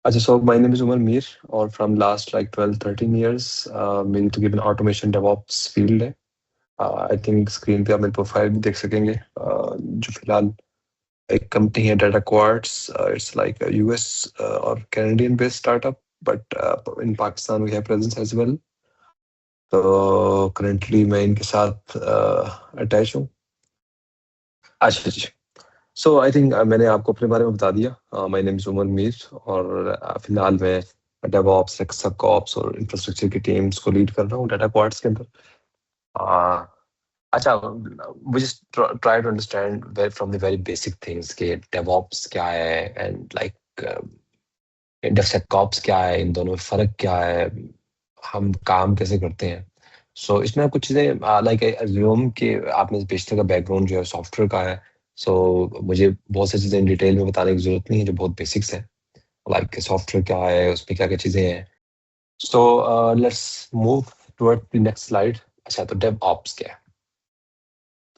So my name is Umar Mir और from last like 12-13 years मेरी तकरीबन automation DevOps field है। I think screen पे आप मेरी प्रोफाइल भी देख सकेंगे। जो फिलहाल एक कंपनी है Data Quartz. It's like US और Canadian based startup, but in Pakistan we have presence as well. तो करंटली मैं इनके साथ अटैच हूँ। अच्छा जी। सो आई थिंक मैंने आपको अपने बारे में बता दिया। My name is Umar Mir और फिलहाल मैं डेवऑप्स, सेक्सऑप्स और इंफ्रास्ट्रक्चर की टीम्स को लीड कर रहा हूँ डाटा क्वाड्स के अंदर। Uh, अच्छा, we just try to understand from the very basic things कि DevOps क्या है and like DevSecOps क्या है, इन दोनों में फर्क क्या है, हम काम कैसे करते हैं। सो इसमें कुछ चीज़ें लाइक अज्यूम कि आपने पेशे का बैकग्राउंड जो है सॉफ्टवेयर का है। सो मुझे बहुत सी चीज़ें इन डिटेल में बताने की जरूरत नहीं है, जो बहुत बेसिक्स है। लाइक सॉफ्टवेयर क्या है, उसमें क्या क्या चीज़ें हैं। So let's move toward the next slide. अच्छा, तो DevOps क्या है?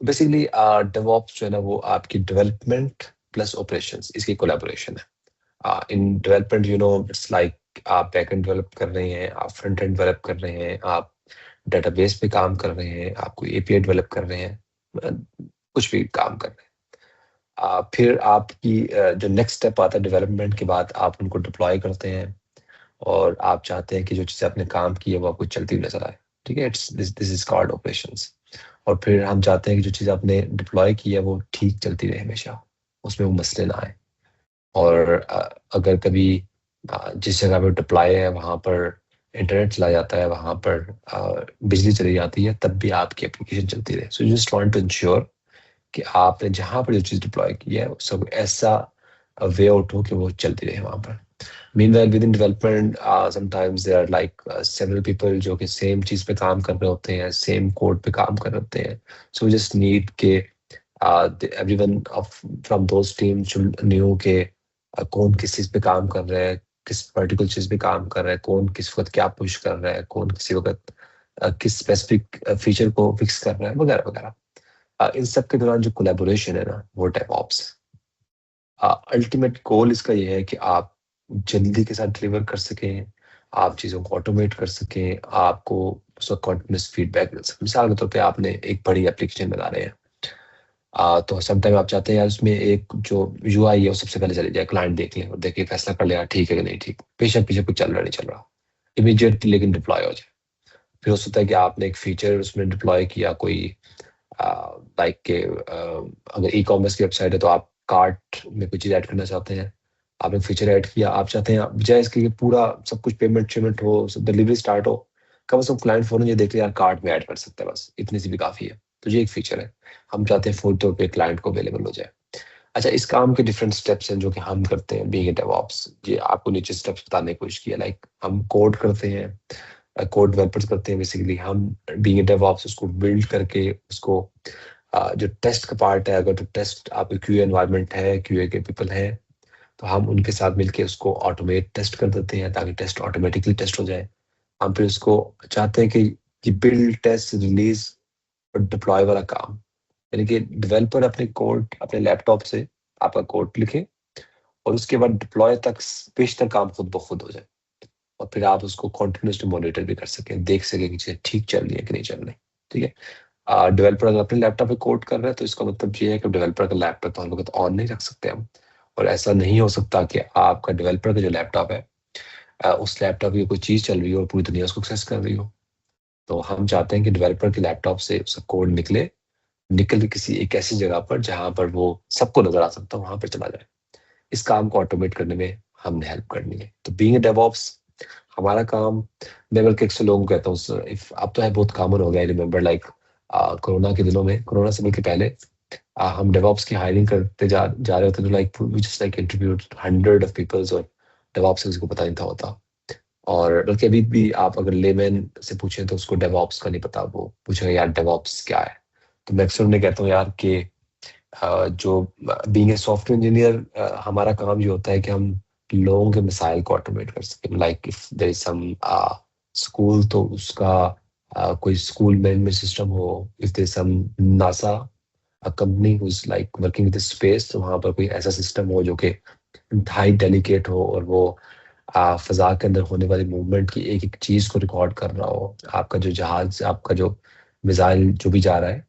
तो बेसिकली डेवऑप्स जो है ना, वो आपकी डेवलपमेंट प्लस ऑपरेशंस, इसकी कोलैबोरेशन है। इन डेवलपमेंट इट्स लाइक आप बैकएंड डेवलप कर रहे हैं, आप फ्रंट एंड डेवलप कर रहे हैं, आप डेटाबेस पे काम कर रहे हैं, आप कोई एपीआई डेवलप कर रहे हैं, अ, कुछ भी काम कर रहे हैं। फिर आपकी जो नेक्स्ट स्टेप आता है डेवलपमेंट के बाद, आप उनको डिप्लॉय करते हैं और आप चाहते हैं कि जो चीज़ें आपने काम की है वो आपको चलती हुई नजर आए। ठीक है, it's this this is called operations. और फिर हम चाहते हैं कि जो चीज़ आपने डिप्लॉय की है वो ठीक चलती रहे हमेशा, उसमें वो मसले ना आए। और अगर कभी जिस जगह पे डिप्लॉय है वहाँ पर इंटरनेट चला जाता है, वहाँ पर बिजली चली जाती है, तब भी आपकी एप्लीकेशन चलती रहे। So just want to ensure कि आपने जहाँ पर जो चीज़ डिप्लॉय की है सब ऐसा वे आउट हो कि वो चलती रहे वहाँ पर। Meanwhile, within development, sometimes there are like several people जो कि सेम चीज़ पे काम कर रहे होते हैं, सेम कोड पे काम कर रहे होते हैं। So we just need के everyone of from those teams should knew के कौन किस चीज़ पे काम कर रहा है, किस पर्टिकुलर चीज़ पे काम कर रहा है, कौन किस वक्त क्या पुश कर रहा है, कौन किसी वक्त किस स्पेसिफिक फीचर को फिक्स कर रहा है, वगैरह वगैरह। इन सब के दौरान जो कोलैबोरेशन है ना, वो डेवऑप्स। अल्टीमेट गोल इसका ये है कि आप जल्दी के साथ डिलीवर कर सकें, आप चीज़ों को ऑटोमेट कर सकें, आपको उसका कंटीन्यूअस फीडबैक मिल सके। मिसाल के तौर पे आपने एक बड़ी एप्लीकेशन बना रहे हैं। तो समटाइम आप चाहते हैं यार उसमें एक जो यूआई है वो सबसे पहले चली जाए, क्लाइंट देख ले और देख के फैसला कर ले यार ठीक है कि नहीं ठीक, बेशक पीछे कुछ चल रहा नहीं चल रहा, इमीडिएटली लेकिन डिप्लॉय हो जाए। फिर हो सकता है कि आपने एक फीचर उसमें डिप्लॉय किया कोई, लाइक के अगर ई कॉमर्स की वेबसाइट है तो आप कार्ट में कोई चीज़ ऐड करना चाहते हैं, आपने फीचर ऐड किया, आप चाहते हैं बजाय इसके कि पूरा सब कुछ पेमेंट शेमेंट हो, सब डिलीवरी स्टार्ट हो, कम से कम क्लाइंट फौरन ये देख ले यार कार्ट में ऐड कर सकते हैं, बस इतनी सी भी काफ़ी है। तो ये एक फीचर है, हम चाहते हैं फौरी तौर पे क्लाइंट को अवेलेबल हो जाए। अच्छा, इस काम के डिफरेंट स्टेप्स हैं जो कि हम करते हैं बीइंग ए डेवऑप्स। ये आपको नीचे स्टेप्स बताने की कोशिश किया। लाइक हम कोड करते हैं, कोड डेवलपर्स करते हैं बेसिकली। हम बीइंग ए डेवऑप्स उसको बिल्ड करके उसको जो टेस्ट का पार्ट है, अगर तो टेस्ट आपके क्यूए एनवायरनमेंट है, क्यूए के पीपल हैं, तो हम उनके साथ मिलके उसको ऑटोमेट टेस्ट कर देते हैं ताकि टेस्ट ऑटोमेटिकली टेस्ट हो जाए। हम फिर उसको चाहते हैं कि बिल्ड, टेस्ट, रिलीज और डिप्लॉय वाला काम, यानी कि डेवलपर अपने कोड अपने लैपटॉप से आपका कोड लिखे और उसके बाद डिप्लॉय तक बेशतर काम खुद ब खुद हो जाए। और फिर आप उसको कंटिन्यूअसली मॉनिटर भी कर सकें, देख सकें कि चीज़ें ठीक चल रही है कि नहीं चल रही। ठीक है। डेवलपर अगर अपने लैपटॉप पे कोड कर रहा है तो इसका मतलब ये है कि डेवलपर का लैपटॉप तो हर वक्त ऑन नहीं रख सकते हम। और ऐसा नहीं हो सकता कि आपका डेवलपर का जो लैपटॉप है, उस लैपटॉप की कोई चीज़ चल रही हो और पूरी दुनिया उसको एक्सेस कर रही हो। तो हम चाहते हैं कि डेवलपर के लैपटॉप से उसका कोड निकले, निकल के किसी एक ऐसी जगह पर जहाँ पर वो सबको नज़र आ सकता है, वहाँ पर चला जाए। इस काम को ऑटोमेट करने में हमने हेल्प करनी है। तो बीइंग अ डेवऑप्स हमारा काम, मैं बल्कि अक्सर लोगों को कहता हूँ, इफ अब तो है बहुत कॉमन हो गया। आई रिमेंबर लाइक कोरोना के दिनों में, कोरोना से बल्कि पहले, हम डेवऑप्स की हायरिंग करते जा रहे होते, तो like we just like interviewed hundred of peoples और डेवऑप्स किसी को पता नहीं था होता। और बल्कि अभी भी आप अगर लेमैन से पूछें तो उसको डेवऑप्स का नहीं पता, वो पूछेगा यार डेवऑप्स क्या है। तो मैं अक्सर उन्हें कहता हूँ यार कि जो बीइंग ए सॉफ्टवेयर इंजीनियर हमारा काम ये होता है कि हम लोगों के मिसाइल को ऑटोमेट कर सकें। Like if there is some school, तो उसका कोई स्कूल मैनेजमेंट सिस्टम हो। If there is some NASA company who is like working with space, तो वहाँ पर कोई ऐसा सिस्टम हो जो कि इंतहाई डेलिकेट हो और वो फ़ज़ा के अंदर होने वाली मूवमेंट की एक-एक चीज़ को रिकॉर्ड कर रहा हो, आपका जो जहाज़, आपका जो मिसाइल जो भी जा रहा है,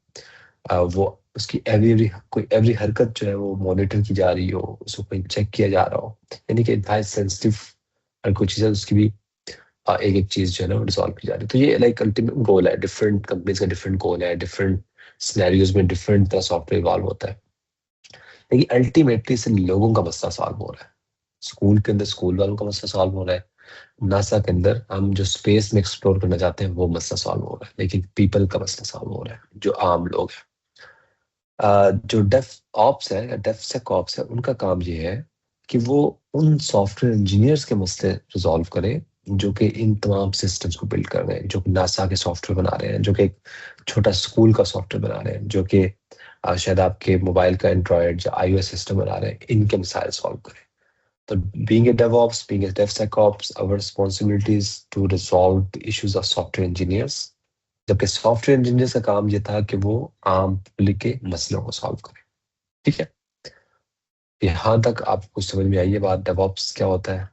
वो उसकी एवरी हरकत जो है वो मॉनिटर की जा रही हो, उसको कहीं चेक किया जा रहा हो। यानी कि इंतहाई सेंसिटिव हर कोई चीज़ है, उसकी भी एक-एक चीज़ जो है ना वो रिज़ॉल्व की जा रही है। तो ये लाइक अल्टीमेट गोल है, डिफरेंट कंपनीज़ का डिफरेंट गोल है, डिफरेंट सिनेरियोज़ में डिफरेंट तरह सॉफ्टवेयर इवॉल्व होता है। लेकिन अल्टीमेटली सिर्फ लोगों का मसला सॉल्व हो रहा है। स्कूल के अंदर स्कूल वालों का मसला सॉल्व हो रहा है। नासा के अंदर हम जो स्पेस में एक्सप्लोर करना चाहते हैं वो मसला सॉल्व हो रहा है, लेकिन पीपल का मसला सॉल्व हो रहा है, जो आम लोग हैं। जो डेफ ऑप्स है या डेफसेक ऑप्स है, उनका काम ये है कि वो उन सॉफ्टवेयर इंजीनियर्स के मसले रिजॉल्व करें जो कि इन तमाम सिस्टम्स को बिल्ड कर रहे हैं, जो कि नासा के सॉफ्टवेयर बना रहे हैं, जो कि एक छोटा स्कूल का सॉफ्टवेयर बना रहे हैं, जो कि शायद आपके मोबाइल का एंड्रॉयड या iOS सिस्टम बना रहे हैं, इनके मसाइल सॉल्व करें। So being a DevOps, being a DevSecOps, our responsibility is to resolve the issues of software engineers. जबकि सॉफ्टवेयर इंजीनियर्स का काम ये था कि वो आम पब्लिक के मसलों को सॉल्व करें। ठीक है, यहाँ तक आपको समझ में आई है बात डेवऑप्स क्या होता है।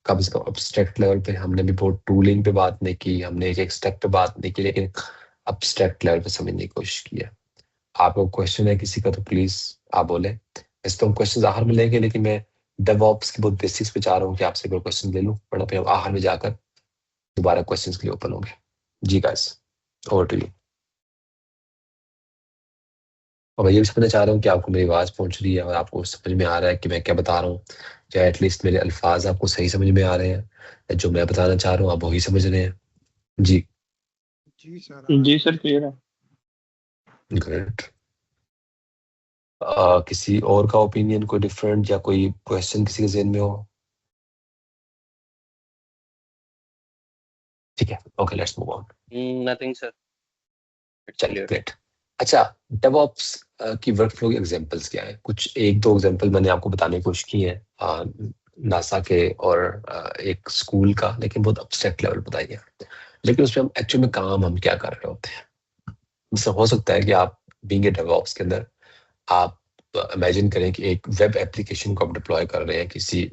कम से कम अब्स्ट्रैक्ट लेवल पे हमने भी बहुत टूलिंग पे बात नहीं की, हमने एक एक स्टेप पे बात नहीं की, लेकिन अब्स्ट्रैक्ट लेवल पे समझने की कोशिश की है। आपको क्वेश्चन है किसी का तो प्लीज आप बोले। इस तो हम क्वेश्चन आखिर में लेंगे, लेकिन मैं डेवऑप्स की बहुत बेसिक्स पे चाह रहा हूँ कि आपसे कोई क्वेश्चन ले लूँ, वरना फिर हम आखिर में जाकर दोबारा क्वेश्चंस के लिए ओपन होंगे। जी गाइस, ओवर टू यू। और मैं ये भी समझना चाह रहा हूँ कि आपको मेरी आवाज़ पहुँच रही है और आपको समझ में आ रहा है कि मैं क्या बता रहा हूँ, या एटलीस्ट मेरे अल्फाज आपको सही समझ में आ रहे हैं, या जो मैं बताना चाह रहा हूँ आप वही समझ रहे हैं। जी जी सर, क्लियर है। ग्रेट। किसी और का ओपिनियन कोई डिफरेंट या कोई क्वेश्चन किसी के ज़हन में हो? ठीक है, okay let's move on. Nothing sir, it's चलिए क्लियर। ग्रेट। अच्छा, डेवऑप्स की वर्कफ्लो के एग्जांपल्स क्या हैं? कुछ एक दो एग्जांपल मैंने आपको बताने की कोशिश की है नासा के और एक स्कूल का, लेकिन बहुत अब्स्ट्रैक्ट लेवल बताइए, लेकिन उसमें हम एक्चुअल में काम हम क्या कर रहे होते हैं। जैसे हो सकता है कि आप बीइंग ए डेवऑप्स के अंदर आप इमेजिन करें कि एक वेब एप्लीकेशन को आप डिप्लॉय कर रहे हैं किसी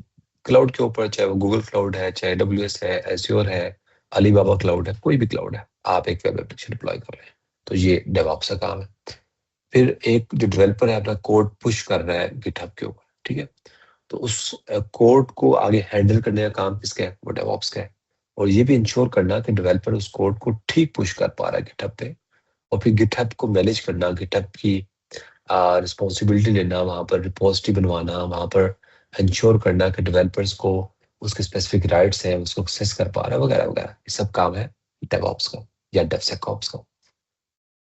क्लाउड के ऊपर, चाहे वो गूगल क्लाउड है, चाहे AWS है, एज़्योर है, अलीबाबा क्लाउड है, कोई भी क्लाउड है, आप एक वेब एप्लीकेशन डिप्लॉय कर रहे हैं, तो ये डेवऑप्स का काम है। फिर एक जो डेवलपर है अपना कोड पुश कर रहा है गिटहब के ऊपर, ठीक है, तो उस कोड को आगे हैंडल करने का काम किसका है? वो डेवऑप्स का है। और ये भी इंश्योर करना कि डेवलपर उस कोड को ठीक पुश कर पा रहा है गिटहब पे, और फिर गिटहब को मैनेज करना, गिटहब की रिस्पॉन्सिबिलिटी लेना, वहाँ पर रिपोजिटरी बनवाना, वहाँ पर इंश्योर करना कि डेवलपर्स को उसके स्पेसिफिक राइट्स हैं, उसको एक्सेस कर पा रहा है, वगैरह वगैरह। ये सब काम है डेवऑप्स का या डेवसेकऑप्स का।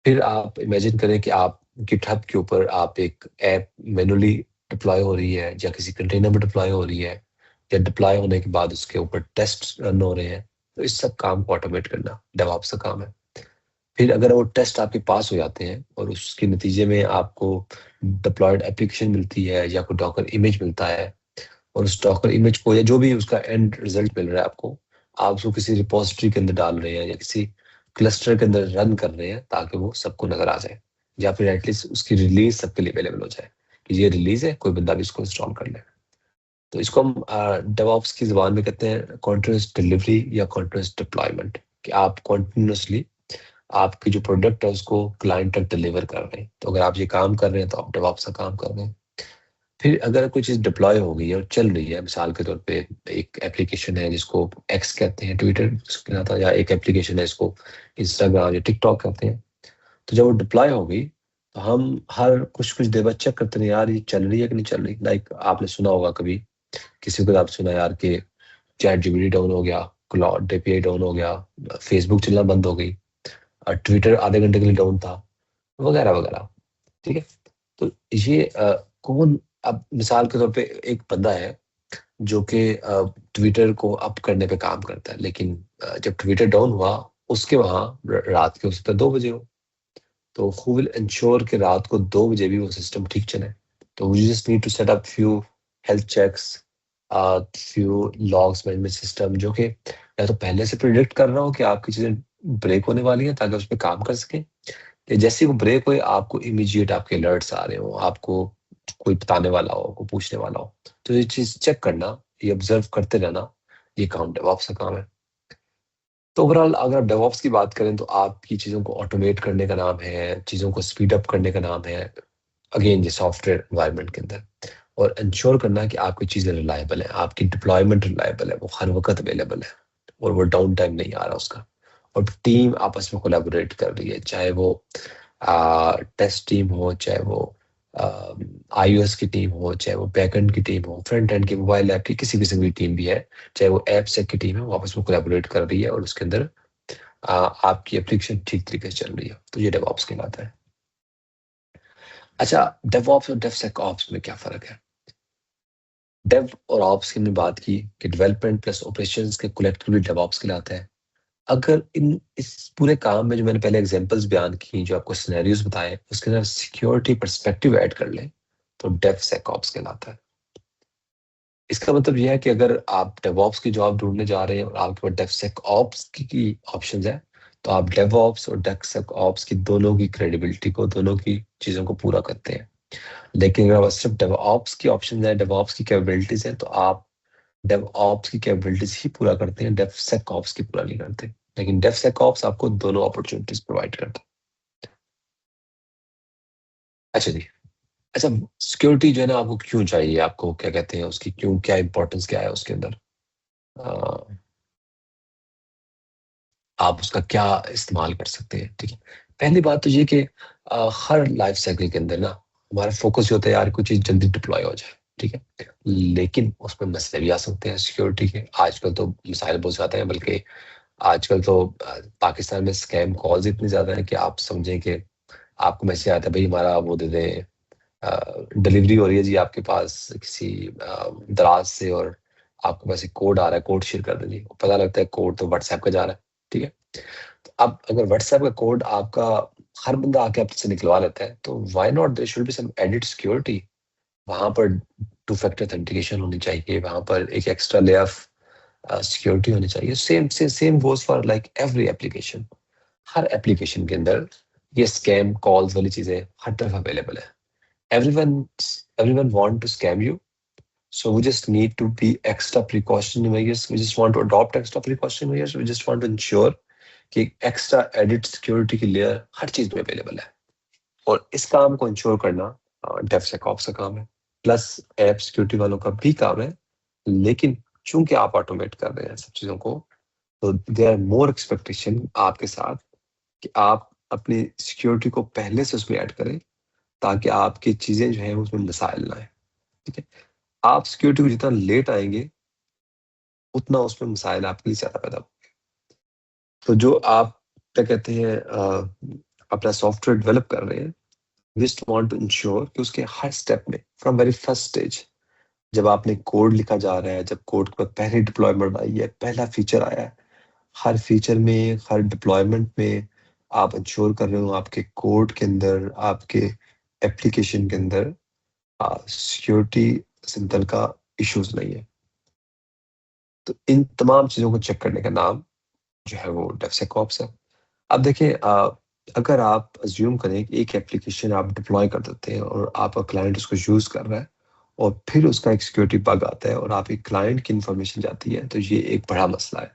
फिर आप इमेजिन करें कि आप गिटहब के ऊपर आप एक ऐप मैनुअली डिप्लॉय हो रही है, या किसी कंटेनर में डिप्लॉय हो रही है, या डिप्लॉय होने के बाद उसके ऊपर टेस्ट रन हो रहे हैं, तो इस सब काम को ऑटोमेट करना डेवऑप्स का काम है। फिर अगर वो टेस्ट आपके पास हो जाते हैं और उसके नतीजे में आपको डिप्लॉयड एप्लीकेशन मिलती है या कोई डॉकर इमेज मिलता है, और उस डॉकर इमेज को या जो भी उसका एंड रिजल्ट मिल रहा है आपको, आप उसको किसी रिपोजिटरी के अंदर डाल रहे हैं या किसी क्लस्टर के अंदर रन कर रहे हैं ताकि वो सबको नजर आ जाए, या फिर एटलीस्ट उसकी रिलीज सबके लिए अवेलेबल हो जाए कि ये रिलीज है, कोई बंदा भी इसको इंस्टॉल कर ले। तो इसको हम डेवऑप्स की जुबान में कहते हैं कॉन्टिन्यूस डिलीवरी या कॉन्टिन्यूस डिप्लॉयमेंट, कि आप कॉन्टिन्यूसली आपकी जो प्रोडक्ट है उसको क्लाइंट तक डिलीवर कर रहे हैं। तो अगर आप ये काम कर रहे हैं तो आप डेवऑप्स का काम कर रहे हैं। फिर अगर कोई चीज़ डिप्लॉय हो गई है और चल रही है, मिसाल के तौर पे एक एप्लीकेशन है जिसको एक्स कहते हैं, ट्विटर कहता है, या एक एप्लीकेशन है जिसको इंस्टाग्राम या टिकटॉक कहते हैं, तो जब वो डिप्लॉय हो गई तो हम हर कुछ कुछ देर बाद चेक करते हैं यार ये चल रही है कि नहीं चल रही। लाइक आपने सुना होगा कभी किसी को आप सुना यार कि चैट जीपीटी डाउन हो गया, क्लाउड एपीआई डाउन हो गया, फेसबुक चलना बंद हो गई, ट्विटर आधे घंटे के लिए डाउन था, वगैरह वगैरह। ठीक है, तो ये कौन, अब मिसाल के तौर पे एक बंदा है जो कि ट्विटर को अप करने पे काम करता है, लेकिन जब ट्विटर डाउन हुआ उसके वहाँ रात के हो सकता है 2 बजे हो, तो हु विल इंश्योर कि रात को 2 बजे भी वो सिस्टम ठीक चले? तो we just need to set up few health checks, few logs management system, जो कि या तो पहले से प्रिडिक्ट कर रहा हो कि आपकी चीजें ब्रेक होने वाली है ताकि उस पर काम कर सके, या जैसे ही वो ब्रेक हुए आपको इमीडिएट आपके अलर्ट्स आ रहे हो, आपको कोई बताने वाला हो, को पूछने वाला हो। तो ये चीज चेक करना ये ऑब्जर्व करते रहना, ये काम डेवऑप्स का काम है। तो ओवरऑल अगर डेवऑप्स की बात करें तो आपकी चीज़ों को ऑटोमेट करने का नाम है, चीज़ों को स्पीड अप करने का नाम है, अगेन ये सॉफ्टवेयर एनवायरनमेंट के अंदर, और इंश्योर करना कि आपकी चीज़ें रिलायबल है, आपकी डिप्लॉयमेंट रिलायबल है, वो हर वक्त अवेलेबल है और वो डाउन टाइम नहीं आ रहा उसका, और टीम आपस में कोलैबोरेट कर रही है, चाहे वो टेस्ट टीम हो, चाहे वो iOS की टीम हो, चाहे वो बैकएंड की टीम हो, फ्रंट एंड की, मोबाइल ऐप की किसी किस्म की टीम भी है, चाहे वो ऐप सेक की टीम है, वो आपस में कोलैबोरेट कर रही है और उसके अंदर आपकी एप्लीकेशन ठीक तरीके से चल रही है, तो ये डेवऑप्स कहलाता है। अच्छा, डेवऑप्स और डेवसेकऑप्स में क्या फर्क है? डेव और ऑप्स की हमने बात की कि डेवलपमेंट प्लस ऑपरेशंस के कलेक्टिवली डेवऑप्स कहलाता है। अगर इस पूरे काम में जो मैंने पहले एग्जांपल्स बयान की, जो आपको सिनेरियोज बताए, उसके अंदर सिक्योरिटी पर्सपेक्टिव ऐड कर लें तो डेवसेकऑप्स कहलाता है। इसका मतलब यह है कि अगर आप डेवऑप्स की जॉब ढूंढने जा रहे हैं और आपके पास डेवसेकऑप्स की ऑप्शंस है, तो आप डेवऑप्स और डेवसेकऑप्स की दोनों की क्रेडिबिलिटी को, दोनों की चीजों को पूरा करते हैं। लेकिन अगर सिर्फ डेवऑप्स की ऑप्शन है, डेवऑप्स की कैपेबिलिटीज है, तो आप डेवऑप्स की कैपेबिलिटीज ही पूरा करते हैं, डेवसेकऑप्स की पूरा नहीं करते। लेकिन डेवसेकऑप्स आपको दोनों अपॉर्चुनिटीज प्रोवाइड करता है। अच्छा जी, अच्छा, सिक्योरिटी जो है ना आपको क्यों चाहिए, आपको क्या कहते हैं उसकी, क्यों, क्या इंपॉर्टेंस क्या है उसके अंदर, आप उसका क्या इस्तेमाल कर सकते हैं? ठीक है, पहली बात तो ये कि हर लाइफ साइकिल के अंदर ना हमारा फोकस जो होता है यार कुछ चीज जल्दी डिप्लॉय हो जाए, ठीक है, लेकिन उसमें मसले भी आ सकते हैं सिक्योरिटी के। आजकल तो मिसाइल बहुत ज्यादा है, बल्कि आजकल तो पाकिस्तान में स्कैम कॉल्स इतनी ज्यादा है कि आप समझें कि आपको मैसेज आता है, भाई हमारा वो दे दें, डिलीवरी हो रही है जी आपके पास किसी दराज से, और आपके पास एक कोड आ रहा है, कोड शेयर कर दें जी। पता लगता है कोड तो व्हाट्सएप का जा रहा है, ठीक है। तो अब अगर व्हाट्सएप का कोड आपका हर बंदा आके आपसे निकलवा लेता है, तो why not there should be some added security. वहां पर टू फैक्टर ऑथेंटिकेशन होनी चाहिए, वहां पर एक एक्स्ट्रा लेयर ऑफ सिक्योरिटी होनी चाहिए। Same goes for like every application. Her application के अंदर ये स्कैम कॉल्स वाली चीजें हर तरफ अवेलेबल है। everyone everyone want to scam you, so we just need to be extra precautionary measures, we just want to adopt extra precautionary measures, we just want to ensure कि extra edit security की layer हर चीज में available है, और इस काम को ensure करना डेवसेकऑप्स का काम है, प्लस ऐप सिक्योरिटी वालों का भी काम है। लेकिन चूंकि आप ऑटोमेट कर रहे हैं सब चीजों को, तो देयर आर मोर एक्सपेक्टेशन आपके साथ कि आप अपनी सिक्योरिटी को पहले से उसमें ऐड करें, ताकि आपकी चीजें जो है उसमें मसाइल ना आए, ठीक है। आप सिक्योरिटी को जितना लेट आएंगे, उतना उसमें मसाइल आपके लिए ज्यादा पैदा होंगे। तो जो आप क्या कहते हैं अपना सॉफ्टवेयर डेवलप कर रहे हैं, जस्ट वांट टू इंश्योर कि उसके हर स्टेप में, फ्रॉम वेरी फर्स्ट स्टेज, जब आपने कोड लिखा जा रहा है, जब कोड के बाद पहली डिप्लॉयमेंट आई है, पहला फीचर आया है, हर फीचर में, हर डिप्लॉयमेंट में आप इंश्योर कर रहे हो आपके कोड के अंदर, आपके एप्लीकेशन के अंदर सिक्योरिटी से का इश्यूज नहीं है। तो इन तमाम चीजों को चेक करने का नाम जो है वो डेवसेकऑप्स है। अब देखें, अगर आप अज्यूम करें कि एक एप्लीकेशन आप डिप्लॉय कर देते हैं और आपका क्लाइंट उसको यूज कर रहा है, और फिर उसका एक सिक्योरिटी बग आता है और आपके क्लाइंट की इंफॉर्मेशन जाती है, तो ये एक बड़ा मसला है।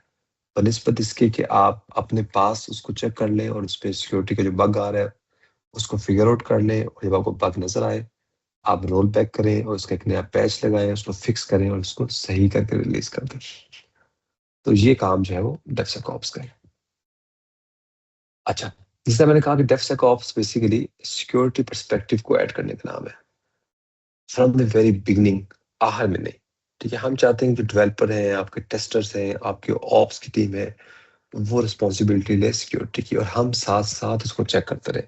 बनिस्बत इसके कि आप अपने पास उसको चेक कर लें और उस पर सिक्योरिटी का जो बग आ रहा है उसको फिगर आउट कर लें, और जब आपको बग नजर आए आप रोल बैक करें और उसका एक नया पैच लगाएं, उसको फिक्स करें और उसको सही करके रिलीज कर दें। तो ये काम जो है वो डेवसेकऑप्स का है। अच्छा, जैसे मैंने कहा कि डेवसेकऑप्स बेसिकली सिक्योरिटी पर्सपेक्टिव को ऐड करने का नाम है, फ्रॉम द वेरी बिगनिंग, आहर में नहीं, ठीक है। हम चाहते हैं कि डेवलपर हैं, आपके टेस्टर्स हैं, आपके ऑप्स की टीम है, वो रिस्पॉन्सिबिलिटी ले सिक्योरिटी की, और हम साथ साथ उसको चेक करते रहे।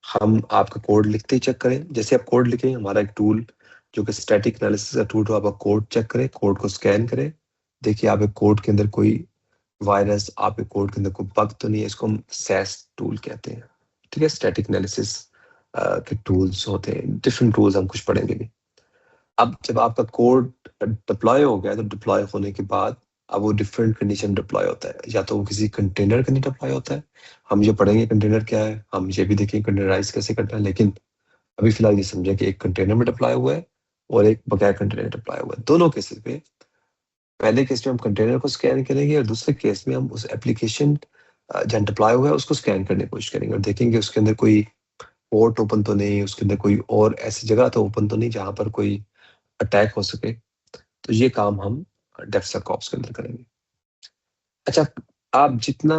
हम आपका कोड लिखते ही चेक करें, जैसे आप कोड लिखें, हमारा एक टूल जो कि स्टैटिक एनालिसिस का टूल हो, आपका कोड चेक करे, कोड को स्कैन करे, देखिए आपके कोड के अंदर कोई वायरस, आपके कोड के अंदर कोई बग तो नहीं है। इसको हम सैस टूल कहते हैं, ठीक है। स्टैटिक एनालिसिस के टूल्स होते हैं, डिफरेंट टूल्स हम कुछ पढ़ेंगे भी। अब जब आपका कोड डिप्लॉय हो गया, तो डिप्लॉय होने के बाद अब वो डिफरेंट कंडीशन डिप्लॉय होता है, या तो वो किसी कंटेनर के अंदर डिप्लॉय होता है, हम ये पढ़ेंगे कंटेनर क्या है, हम ये भी देखेंगे कंटेनराइज कैसे करना है। लेकिन अभी फिलहाल ये समझे कि एक कंटेनर में डिप्लॉय हुआ है और एक बगैर कंटेनर डिप्लॉय हुआ है। दोनों केसेस में पहले केस में हम कंटेनर को स्कैन करेंगे और दूसरे केस में हम उस एप्लीकेशन जहाँ डिप्लॉय हुआ है उसको स्कैन करने की कोशिश करेंगे और देखेंगे उसके अंदर कोई पोर्ट ओपन तो नहीं, उसके अंदर कोई और ऐसी जगह तो ओपन तो नहीं जहाँ पर कोई अटैक हो सके। तो ये काम हम डेफसेकऑप्स के अंदर करेंगे। अच्छा, आप जितना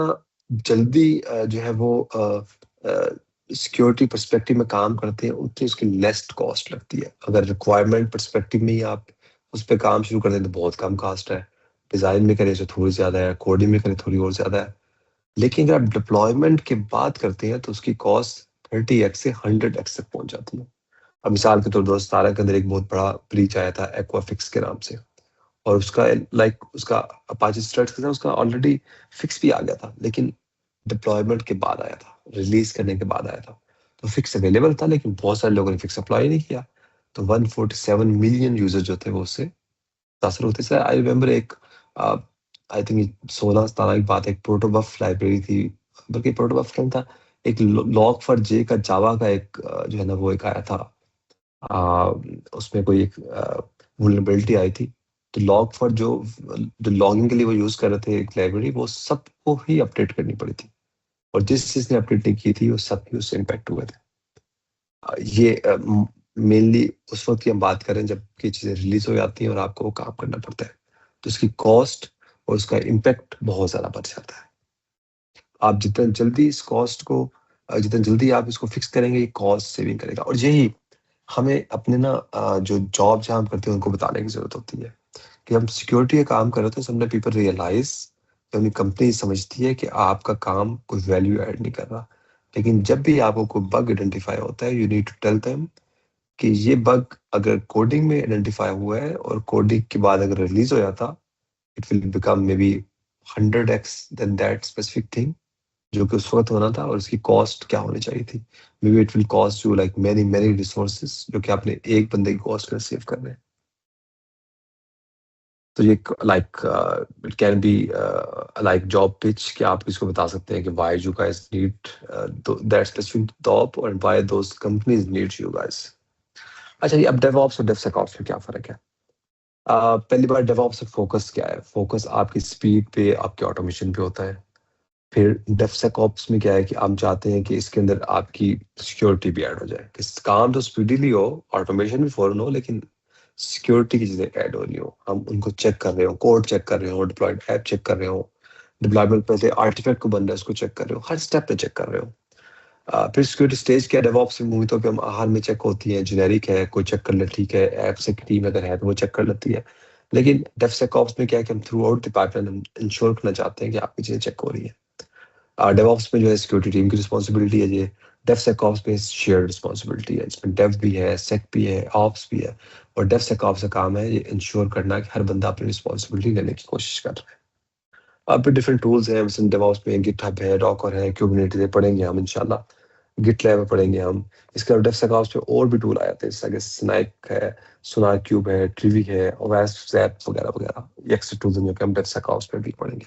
जल्दी जो है वो सिक्योरिटी पर्सपेक्टिव में काम करते हैं उतनी उसकी लेस कॉस्ट लगती है। अगर रिक्वायरमेंट पर्सपेक्टिव में ही आप उस पर काम शुरू कर दें तो बहुत कम कॉस्ट है, डिजाइन में करें तो थोड़ी ज्यादा है, कोडिंग में करें थोड़ी और ज्यादा है। लेकिन अगर आप डिप्लॉयमेंट के बाद करते हैं तो उसकी कॉस्ट 30x से 100x तक पहुंच जाती है। अब मिसाल के तौर 2017 के अंदर एक बहुत बड़ा ब्रीच आया था एक्वाफिक्स के नाम से, और उसका उसका अपाचे स्टड्स के साथ उसका ऑलरेडी फिक्स भी आ गया था, लेकिन डिप्लॉयमेंट के बाद आया था, रिलीज करने के बाद आया था। तो फिक्स अवेलेबल था लेकिन बहुत सारे लोगों ने फिक्स अप्लाई नहीं किया, तो 147 मिलियन यूजर जो थे वो उससे मुतासर होते थे। आई रिमेम्बर एक आई थिंक 16-17 की बात है, एक प्रोटोबफ लाइब्रेरी थी, बल्कि प्रोटोबफ नहीं था, एक लॉग फॉर जे का जावा का एक जो है ना वो एक आया था, उसमें कोई एक वुलनरेबिलिटी आई थी। तो लॉग फॉर जो लॉगिंग के लिए वो यूज कर रहे थे एक लाइब्रेरी, वो सबको ही अपडेट करनी पड़ी थी, और जिस चीज ने अपडेट नहीं की थी वो सब ही उससे इम्पैक्ट हुए थे। ये मेनली उस वक्त की हम बात करें जब ये चीजें रिलीज हो जाती हैं और आपको वो काम करना पड़ता है, तो इसकी कॉस्ट और उसका इम्पैक्ट बहुत ज्यादा बढ़ जाता है। आप जितना जल्दी इस कॉस्ट को जितना जल्दी आप इसको फिक्स करेंगे, ये कॉस्ट सेविंग करेगा। और यही हमें अपने ना जो जॉब जहाँ हम करते हैं उनको बताने की जरूरत होती है कि हम सिक्योरिटी का काम कर रहे थे। समटाइम पीपल रियलाइज, अपनी कंपनी समझती है कि आपका काम कोई वैल्यू ऐड नहीं कर रहा, लेकिन जब भी आपको कोई बग आइडेंटिफाई होता है, you need to tell them कि ये बग अगर कोडिंग में आइडेंटिफाई हुआ है और कोडिंग के बाद अगर रिलीज हो जाता, it will become maybe 100x than that specific thing जो कि उस वक्त होना था, और इसकी कॉस्ट क्या होनी चाहिए थी। May be it will cost you like many many resources जो कि आपने एक बंदे की कॉस्ट में सेव कर रहे हैं। तो ये like it can be like job pitch कि आप इसको बता सकते हैं कि why you guys need that specific job और why those companies need you guys. अच्छा, ये अब डेवऑप्स और डेवसेकऑप्स में क्या फर्क है? पहली बार डेवऑप्स में फोकस क्या है? फोकस आपकी स्पीड पे, आपके ऑटोमेशन पे होता है। फिर डेवसेकऑप्स में क्या है कि आप चाहते हैं कि इसके अंदर आपकी सिक्योरिटी भी ऐड हो जाए, कि काम तो स्पीडीली हो, ऑटोमेशन भी फौरन हो, लेकिन सिक्योरिटी की चीजें ऐड हो रही हो, हम उनको चेक कर रहे हो, कोड चेक कर रहे हो, डिप्लॉयड ऐप चेक कर रहे हो, डिप्लॉयमेंट पहले आर्टिफैक्ट को बन रहा है उसको चेक कर रहे हो, हर स्टेप पे चेक कर रहे हो। फिर सिक्योरिटी स्टेज क्या, डेवऑप्स में मूवी तो पे हम आहार में चेक होती है, जेनेरिक है, कोई चेक कर ले, ठीक है, ऐप से टीम अगर है तो वो चेक कर लेती है। लेकिन डेवसेकऑप्स में क्या है कि हम through out the pipeline ensure करना चाहते हैं कि आपकी चीजें चेक हो रही है। डेवऑप्स में जो है सिक्योरिटी टीम की रिस्पॉन्सिबिलिटी है, ये डेवसेकऑप्स में शेयर्ड रिस्पॉन्सिबिलिटी है, इसमें डेव भी है, सेक भी है, ऑप्स भी है, और डेवसेकऑप्स का काम है ये इंश्योर करना कि हर बंदा अपनी रिस्पॉन्सिबिलिटी लेने की कोशिश कर रहा है। अब भी डिफरेंट टूल्स हैं, जैसे डेवऑप्स में गिटहब है, डॉकर है, क्यूबरनेटिस पढ़ेंगे हम इंशाल्लाह, गिटलैब पढ़ेंगे हम। इसके अलावा डेवसेकऑप्स पे और भी टूल आए थे, जैसे कि स्नाइक है, सोनार क्यूब है, ट्रिवी है, ओवेस्ट जैप वगैरह वगैरह, ये एक्स्ट्रा टूल्स हैं जो कि हम डेवसेकऑप्स पे भी पढ़ेंगे।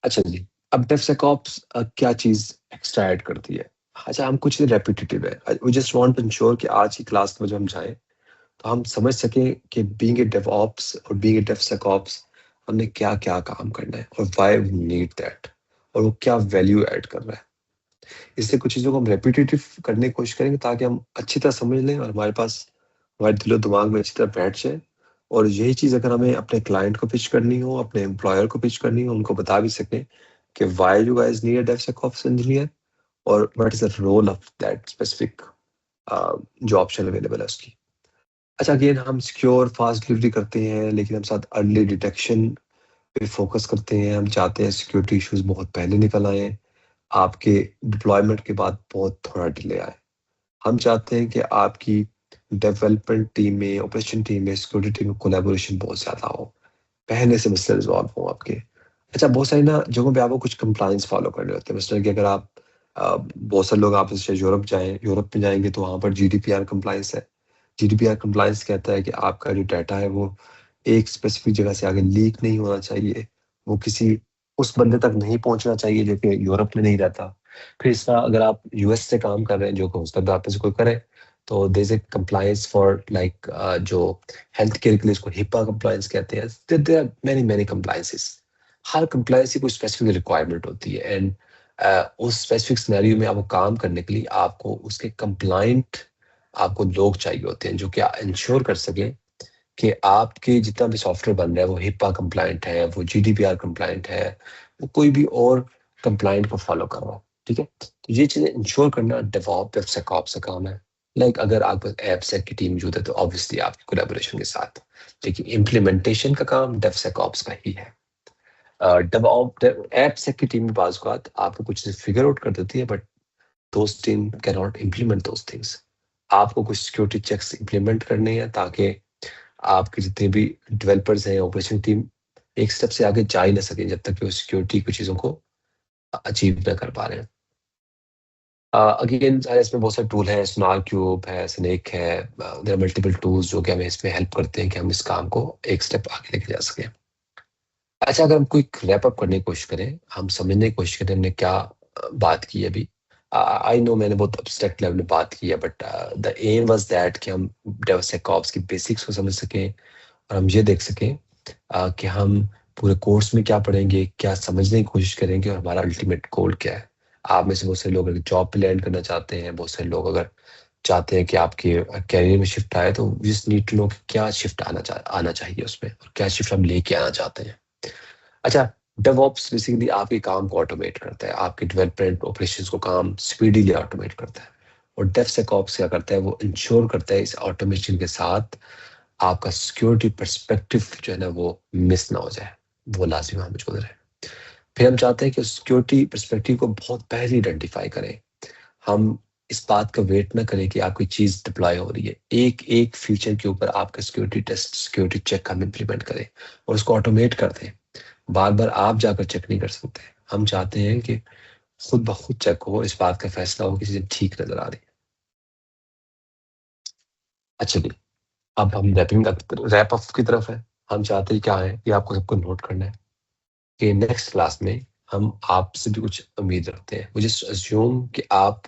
अच्छा जी, अब डेवसेकऑप्स क्या चीज एक्स्ट्रा ऐड करती है? अच्छा, हम कुछ रेपिटेटिव है, we just want to ensure कि आज की क्लास में जो हम जाएं तो हम समझ सकें कि बीइंग ए डेवऑप्स और बीइंग ए डेवसेकऑप्स हमने क्या क्या काम करना है और व्हाई वी नीड दैट, और वो क्या वैल्यू ऐड कर रहा है। इसलिए कुछ चीजों को हम रेपिटेटिव करने की कोशिश करेंगे ताकि हम अच्छी तरह समझ लें और हमारे पास, हमारे दिलो दिमाग में अच्छी तरह बैठ जाए। और यही चीज अगर हमें अपने क्लाइंट को पिच करनी हो, अपने एम्प्लॉयर को पिच करनी हो, उनको बता भी सकें कि why you guys need a DevSecOps engineer और what is the role of that specific जो ऑप्शन अवेलेबल है उसकी। अच्छा, अगेन हम सिक्योर फास्ट डिलीवरी करते हैं, लेकिन हम साथ अर्ली डिटेक्शन पे फोकस करते हैं। हम चाहते हैं सिक्योरिटी इश्यूज बहुत पहले निकल आए, आपके डिप्लॉयमेंट के बाद बहुत थोड़ा डिले आए। हम चाहते हैं कि आपकी डेवलपमेंट टीम में, ऑपरेशन टीम में, सिक्योरिटी टीम में कोलैबोरेशन बहुत ज्यादा हो, पहले से मसले रिजॉल्व हो आपके। अच्छा, बहुत सारी ना जगहों पे आपको कुछ कंप्लायंस फॉलो करने होते हैं, मतलब कि अगर आप बहुत सारे लोग आप जैसे यूरोप जाएं, यूरोप में जाएंगे तो वहां पर जीडीपीआर कंप्लायंस है। जीडीपीआर कंप्लायंस कहता है कि आपका जो डाटा है वो एक स्पेसिफिक जगह से आगे लीक नहीं होना चाहिए, वो किसी उस बंदे तक नहीं पहुंचना चाहिए जो कि यूरोप में नहीं रहता। फिर इसका अगर आप यूएस से काम कर रहे हैं, जो कि हो सकता है आप में से कोई करे, तो there is a compliance for like जो हेल्थ केयर के लिए इसको हिपा कंप्लायंस कहते हैं. There are many compliances. हर कंप्लायंस की कोई स्पेसिफिक रिक्वायरमेंट होती है एंड उस स्पेसिफिक सिनेरियो में आपको काम करने के लिए आपको उसके कंप्लायंट आपको लोग चाहिए होते हैं जो कि इंश्योर कर सके कि आपके जितना भी सॉफ्टवेयर बन रहा है वो हिपा कंप्लायंट है, वो जीडीपीआर कंप्लायंट है, वो कोई भी और कंप्लायंट को फॉलो कर रहा है. ठीक है, तो ये चीजें इंश्योर करना डेवऑप्स डेवसेकऑप्स का काम है. लाइक अगर आपके पास एपसेक की टीम मौजूद है तो ऑब्वियसली आपकी कोलैबोरेशन के साथ, लेकिन इम्प्लीमेंटेशन का काम डेवसेकऑप्स का ही है. एपसेक की टीम बाज़ औक़ात आपको कुछ फिगर आउट कर देती है but those team can not implement those things. आपको कुछ सिक्योरिटी चेक्स इम्प्लीमेंट करने हैं ताकि आपके जितने भी डेवलपर्स हैं, ऑपरेशन टीम एक स्टेप से आगे जा ही ना सके जब तक कि वो सिक्योरिटी की चीज़ों को अचीव ना कर पा रहे हैं. अगेन इसमें बहुत सारे टूल हैं, सोनार क्यूब है, स्नेक है, देयर आर मल्टीपल टूल्स जो कि हमें इसमें हेल्प करते हैं कि हम इस काम को एक स्टेप आगे लेके जा सकें. अच्छा, अगर हम कोई रैप अप करने की कोशिश करें, हम समझने की कोशिश करें हमने क्या बात की अभी. आई नो मैंने बहुत एब्स्ट्रैक्ट लेवल में बात की है but the aim was that कि हम डेवसेकऑप्स की बेसिक्स को समझ सकें और हम ये देख सकें कि हम पूरे कोर्स में क्या पढ़ेंगे, क्या समझने की कोशिश करेंगे और हमारा अल्टीमेट गोल क्या है. आप में से बहुत सारे लोग अगर जॉब पे लैंड करना चाहते हैं, बहुत सारे लोग अगर चाहते हैं कि आपके कैरियर में शिफ्ट आए, तो जस्ट नीड टू नो कि क्या शिफ्ट आना चाहिए उसमें और क्या शिफ्ट हम लेके आना चाहते हैं. अच्छा, डेवऑप्स बेसिकली आपके काम को ऑटोमेट करता है, आपके डेवलपमेंट ऑपरेशंस को काम स्पीडीली ऑटोमेट करता है. और डेवसेकऑप्स क्या करता है, वो इंश्योर करता है इस ऑटोमेशन के साथ आपका सिक्योरिटी पर्सपेक्टिव जो है ना वो मिस ना हो जाए, वो लाजिम हमें मौजूद रहे. फिर हम चाहते हैं कि सिक्योरिटी पर्सपेक्टिव को बहुत पहले आइडेंटिफाई करें. हम इस बात का वेट ना करें कि आपकी चीज डिप्लॉय हो रही है, एक एक फीचर के ऊपर आपका सिक्योरिटी टेस्ट, सिक्योरिटी चेक हम इम्प्लीमेंट करें और उसको ऑटोमेट कर दें. बार बार आप जाकर चेक नहीं कर सकते. हम चाहते हैं कि खुद ब खुद चेक हो, इस बात का फैसला हो कि चीजें ठीक नजर आ रही है. अच्छा जी, अब हम रैप अप की तरफ है. हम चाहते हैं क्या है कि आपको सबको नोट करना है कि नेक्स्ट क्लास में हम आपसे भी कुछ उम्मीद रखते हैं. मुझे अज्यूम कि आप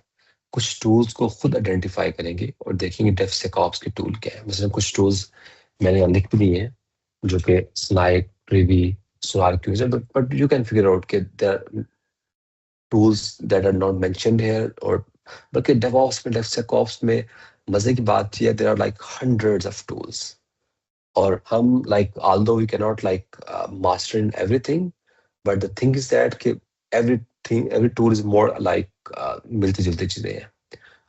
कुछ टूल्स को खुद आइडेंटिफाई करेंगे और देखेंगे डेवसेकऑप्स के टूल क्या है. मतलब कुछ टूल्स मैंने यहाँ लिख भी दिए हैं जो कि स्नाइक, प्रिवी, सोनार क्यूब है, but you can figure out कि their tools that are not mentioned here. और बल्कि डेवऑप्स में, डेवसेकऑप्स में मजे की बात ये है there are like hundreds of tools. और हम like although we cannot like master in everything, but the thing is that कि every tool is more like मिलती जुलती चीजें हैं.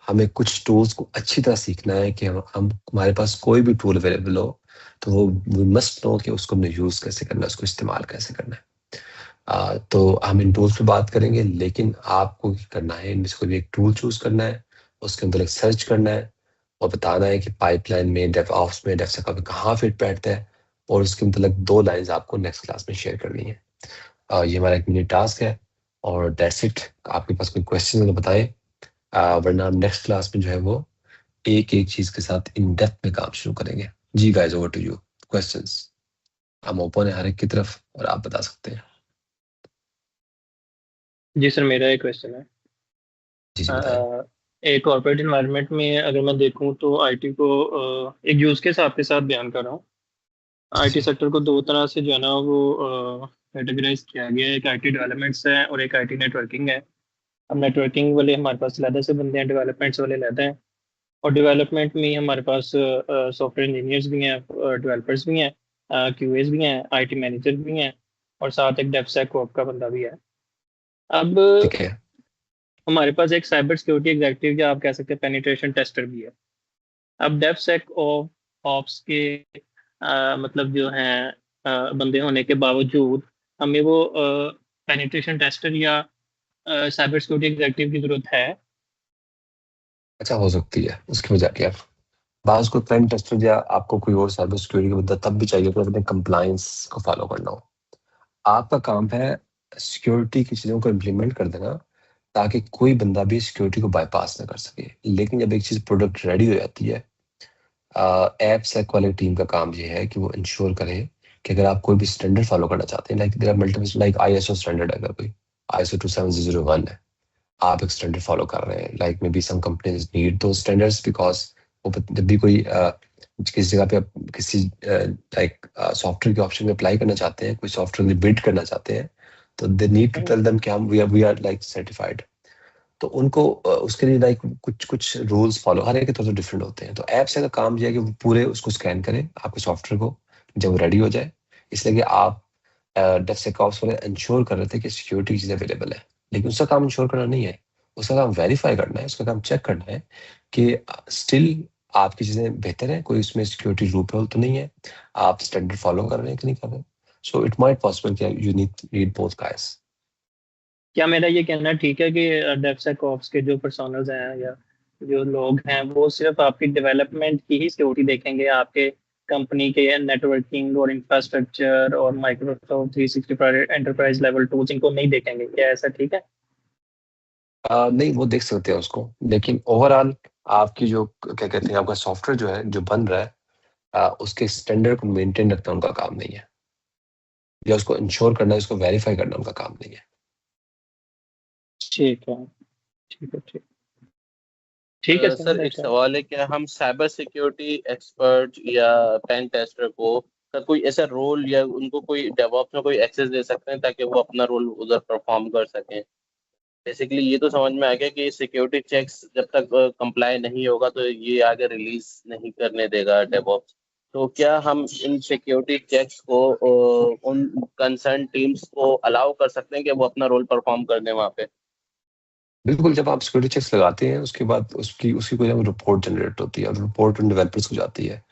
हमें कुछ टूल्स को अच्छी तरह सीखना है कि हम हमारे पास कोई भी टूल अवेलेबल हो तो वो वी मस्ट नो कि उसको हमने यूज कैसे करना है, उसको इस्तेमाल कैसे करना है. तो हम इन टूल्स पे बात करेंगे, लेकिन आपको क्या करना है, इनमें से कोई भी एक टूल चूज करना है, उसके अंदर एक सर्च करना है और बताना है कि पाइपलाइन में, डेवऑप्स में, डेवसेकऑप्स में कहाँ फिट बैठता है और उसके मतलब 2 लाइंस आपको नेक्स्ट क्लास में शेयर करनी है. ये हमारा एक मिनी टास्क है और दैट्स इट. आपके पास कोई क्वेश्चन है तो बताएं, वरना हम नेक्स्ट क्लास में जो है वो एक एक चीज के साथ इन डेप्थ में काम शुरू करेंगे. जी guys, over to you. Questions हम ओपन है हर एक की तरफ और आप बता सकते हैं. जी सर, मेरा एक क्वेश्चन है. जी बताएं. एक कॉर्पोरेट इन्वायरमेंट में अगर मैं देखूं तो आईटी को एक यूज केस आपके साथ बयान कर रहा हूँ. आईटी सेक्टर को 2 तरह से जो है ना वो कैटेगराइज किया गया है. एक आईटी डेवलपमेंट्स है और एक आईटी नेटवर्किंग है. अब नेटवर्किंग वाले हमारे पास अलग से बंदे हैं, डेवलपमेंट्स वाले अलग हैं. और डेवलपमेंट में हमारे पास सॉफ्टवेयर इंजीनियर्स भी हैं, डेवलपर्स भी हैं, क्यूएस भी हैं, आईटी मैनेजर भी हैं और साथ एक डेवसेकऑप का बंदा भी है. अब ठीक है. हमारे पास एक साइबर सिक्योरिटी एग्जीक्यूटिव या आप कह सकते हैं पेनिट्रेशन टेस्टर भी है. अब डेवसेकऑप्स के मतलब जो हैं बंदे होने के बावजूद हमें वो पेनिट्रेशन टेस्टर या साइबर सिक्योरिटी एग्जीक्यूटिव की जरूरत है. अच्छा, हो सकती है उसकी वजह क्या. बाज को पेन टेस्टर या आपको कोई और साइबर सिक्योरिटी का बंदा तब भी चाहिए तो अपने कंप्लायंस को फॉलो करना हो. आपका काम है सिक्योरिटी की चीजों को इम्प्लीमेंट कर देना ताकि कोई बंदा भी सिक्योरिटी को बाईपास ना कर सके. लेकिन जब एक चीज प्रोडक्ट रेडी हो जाती है, ऐप सेक वाले टीम का काम ये है कि वो इंश्योर करे कि अगर आप कोई भी स्टैंडर्ड फॉलो करना चाहते हैं, like there are multiple, like ISO standard, अगर कोई आईएसओ 27001 है, आप एक स्टैंडर्ड फॉलो कर रहे हैं, like maybe some companies need दो स्टैंडर्ड्स बिकॉज जब भी कोई किसी जगह पे आप किसी लाइक सॉफ्टवेयर के ऑप्शन में अप्लाई करना चाहते हैं, कोई सॉफ्टवेयर बिल्ड करना चाहते हैं, तो they need to tell them कि हम वी आर लाइक सर्टिफाइड। तो उनको उसके लिए लाइक कुछ रूल्स फॉलो, हर एक के थोड़ा डिफरेंट होते हैं। तो ऐप से का काम यह है कि वो पूरे उसको स्कैन करें आपके सॉफ्टवेयर को जब रेडी हो जाए। इसलिए कि आप डेवसेकऑप्स वाले इंश्योर कर रहे थे कि सिक्योरिटी चीज़ें अवेलेबल है, लेकिन उसका काम इंश्योर करना नहीं है, उसका काम वेरीफाई करना है, उसका काम चेक करना है कि स्टिल आपकी चीज़ें बेहतर है, कोई उसमें सिक्योरिटी लूप होल तो नहीं है, आप स्टैंडर्ड फॉलो कर रहे हैं कि नहीं कर रहे हैं। सो इट माइट पॉसिबल कि यू नीड बोथ गाइस। क्या मेरा ये कहना ठीक है कि डेवसेकऑप्स के जो पर्सोनल्स हैं या जो लोग हैं वो सिर्फ आपकी डेवलपमेंट की ही सिक्योरिटी देखेंगे, आपके कंपनी के नेटवर्किंग और इंफ्रास्ट्रक्चर और माइक्रोसॉफ्ट 365 एंटरप्राइज लेवल टूल्स इनको नहीं देखेंगे? क्या ऐसा ठीक है? नहीं, वो देख सकते हैं उसको, लेकिन ओवरऑल आपकी जो क्या कहते हैं आपका सॉफ्टवेयर जो है जो बन रहा है उसके स्टैंडर्ड को मेंटेन रखना उनका काम नहीं है, या उसको इंश्योर करना, उसको वेरीफाई करना उनका काम नहीं है। ठीक है, ठीक है, ठीक है सर एक सर। सवाल है, क्या हम साइबर सिक्योरिटी एक्सपर्ट या पेन टेस्टर को का कोई ऐसा रोल या उनको कोई डेवऑप्स में कोई एक्सेस दे सकते हैं ताकि वो अपना रोल उधर परफॉर्म कर सकें? बेसिकली ये तो समझ में आ गया कि सिक्योरिटी चेक्स जब तक कंप्लाई नहीं होगा तो ये आगे रिलीज नहीं करने देगा डेवऑप्स। तो क्या हम इन सिक्योरिटी चेक्स को उन कंसर्न टीम्स को अलाउ कर सकते हैं कि वो अपना रोल परफॉर्म करने वहाँ पे? बिल्कुल, जब आप सिक्योरिटी चेक्स लगाते हैं उसके बाद उसकी उसकी कोई रिपोर्ट जनरेट होती है और रिपोर्ट उन डेवलपर्स को जाती है,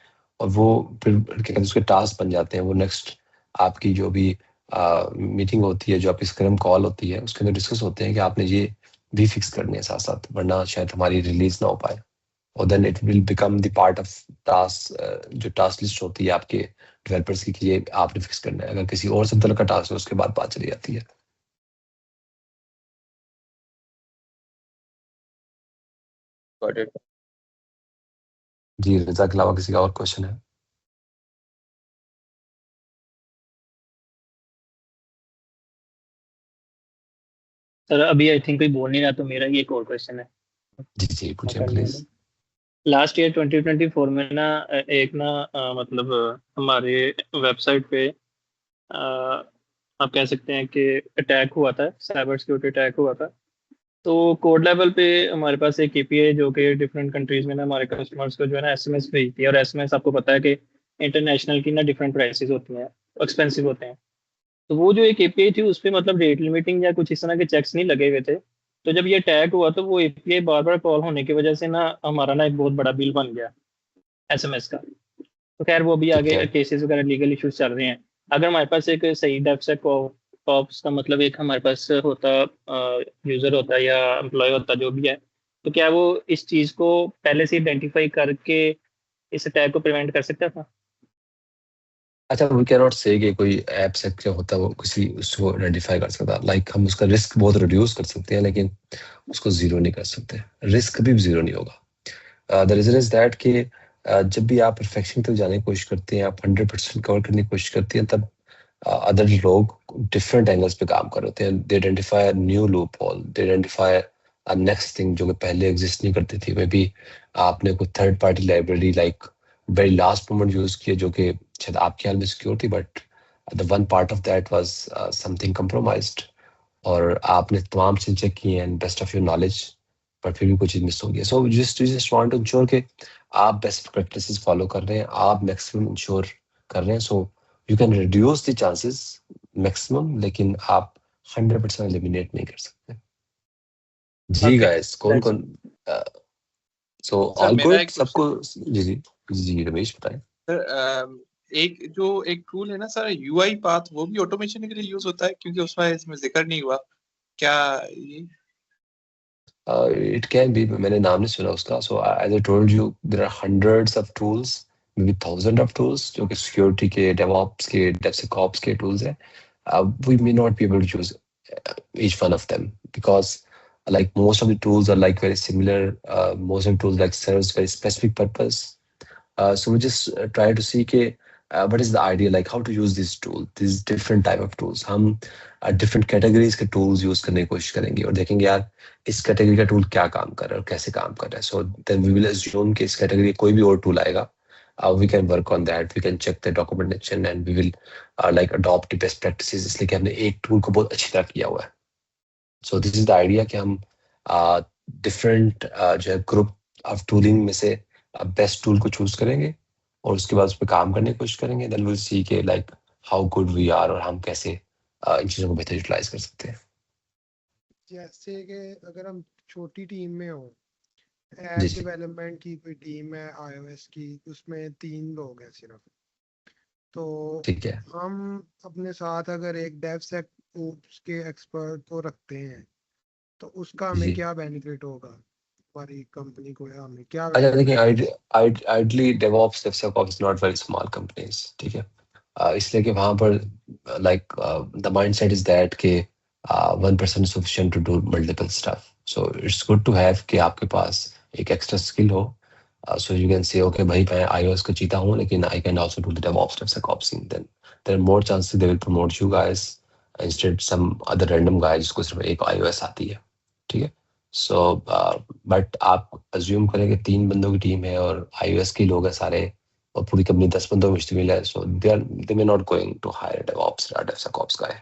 और वो फिर क्या कहते हैं उसके टास्क बन जाते हैं। वो नेक्स्ट आपकी जो भी मीटिंग होती है, जो आपकी स्क्रम कॉल होती है, उसके अंदर डिस्कस होते हैं कि आपने ये भी फिक्स करने हैं साथ साथ, वरना शायद हमारी रिलीज ना हो पाए। और then it will become the part of task, जो टास्क लिस्ट होती है आपके डेवलपर्स की कि ये आपने फिक्स करना है। अगर किसी और सब तरह का टास्क है उसके बाद बात चली जाती है। Got it. जी, रजा के अलावा किसी का और क्वेश्चन है? सर अभी आई थिंक कोई बोल नहीं रहा, तो मेरा ही एक और क्वेश्चन है। जी जी, पूछें प्लीज। लास्ट ईयर 2024 में ना एक ना मतलब हमारे वेबसाइट पे आप कह सकते हैं कि अटैक हुआ था, साइबर सिक्योरिटी अटैक हुआ था। तो कोड लेवल पे हमारे पास एक एपीआई जो कि डिफरेंट कंट्रीज में ना हमारे कस्टमर्स को जो है ना एसएमएस भेजती है, और एसएमएस आपको पता है कि इंटरनेशनल की ना डिफरेंट प्राइसेस होती हैं, एक्सपेंसिव होते हैं। तो वो जो एक एपीआई थी उस पर मतलब रेट लिमिटिंग या कुछ इस तरह के चेक्स नहीं लगे हुए थे। तो जब ये अटैक हुआ तो वो एपीआई बार बार कॉल होने की वजह से ना हमारा ना एक बहुत बड़ा बिल बन गया एसएमएस का। तो खैर वो भी ठीक आगे है। केसेस वगैरह लीगल इश्यूज चल रहे हैं। अगर हमारे पास एक सही डेफसेक कॉप्स का मतलब एक हमारे पास होता, यूजर होता या एम्प्लॉय होता जो भी है, तो क्या वो इस चीज को पहले से आइडेंटिफाई करके इस अटैक को प्रिवेंट कर सकता था? अच्छा, वी कैन नॉट से कि कोई ऐप से क्या होता है वो किसी उसको आइडेंटिफाई कर सकता। लाइक हम उसका रिस्क बहुत रिड्यूस कर सकते हैं, लेकिन उसको जीरो नहीं कर सकते। रिस्क कभी भी जीरो नहीं होगा। द रीजन इज दैट कि जब भी आप परफेक्शन तक जाने की कोशिश करते हैं, आप 100% कवर करने की कोशिश करते हैं, तब अदर लोग डिफरेंट एंगल्स पे काम कर रहे होते हैं। They identify new loop hole, they identify next thing जो कि पहले एग्जिस्ट नहीं करती थी। मे बी आपने कोई third party library like very last moment use किया जो कि शायद आपके ख्याल में सिक्योर थी, but the one part of that was something compromised, और आपने तमाम चीजें चेक की हैं बेस्ट ऑफ योर नॉलेज, पर फिर भी कोई चीज मिस हो गई। So just want to ensure कि आप बेस्ट प्रैक्टिसेस फॉलो कर रहे हैं, आप मैक्सिमम इंश्योर कर रहे हैं। सो you can reduce the chances maximum, लेकिन आप 100% एलिमिनेट नहीं कर सकते। जी ओके, गाइस, कौन दैट्स कौन? सो सर ऑल मेरा गुड एक सबको? क्वेश्चन। जी जी जी, रमेश बताएं। सर एक टूल है ना सर, यूआई पाथ, वो भी ऑटोमेशन के लिए यूज होता है? क्योंकि उसमें इसमें जिक्र नहीं हुआ क्या ये? इट कैन बी, मैंने नाम नहीं सुना उसका। So as I told you, there are hundreds of tools, maybe thousand of tools जो कि सिक्योरिटी के, डेवऑप्स के, डेवसेकऑप्स के टूल्स हैं। We may not be able to choose each one of them because like most of the tools are like very similar. Most of the tools like serves very specific purpose. So we just try to see कि what is the idea, like how to use this tool, these different type of tools. हम different categories के tools use करने की कोशिश करेंगे और देखेंगे यार इस category का tool क्या काम कर रहा है और कैसे काम कर रहा है. So then we will assume कि इस category कोई भी और tool आएगा, we can work on that, we can check the documentation and we will like adopt the best practices, इसलिए कि हमने एक tool को बहुत अच्छी तरह किया हुआ है. So this is the idea कि हम different जो है group of tooling में से best tool को choose करेंगे और उसके बाद उस पर काम करने की कोशिश करेंगे. देन विल सी के like how good we are और हम कैसे इन चीज़ों को बेहतर यूटिलाइज कर सकते हैं. जैसे कि अगर हम छोटी टीम में हो, जी ऐप जी डेवलपमेंट की कोई टीम है iOS की, उसमें 3 लोग हैं सिर्फ, तो ठीक है. हम अपने साथ अगर एक DevSecOps के एक्सपर्ट को रखते हैं तो उसका हमें जी क्या बेनिफिट होगा, हमारी कंपनी को या हमें क्या अच्छा देखिए, benefit? Ideally DevOps DevSecOps is not very small companies. ठीक है. इसलिए कि वहाँ पर like the mindset is that के one person sufficient to do multiple stuff. So it's good to have कि आपके पास एक एक्स्ट्रा स्किल हो. So you can say okay भाई मैं iOS का चीता हूँ लेकिन I can also do the DevOps DevSecOps. Then there are more chances they will promote you guys instead some other random guy जिसको सिर्फ एक iOS आती है. ठीक है. सो बट आप अज्यूम करें कि 3 बंदों की टीम है और iOS के लोग हैं सारे और पूरी कंपनी 10 बंदों में मुश्तमिल है. So they may not going to hire DevOps या डेवसेकऑप्स गाय.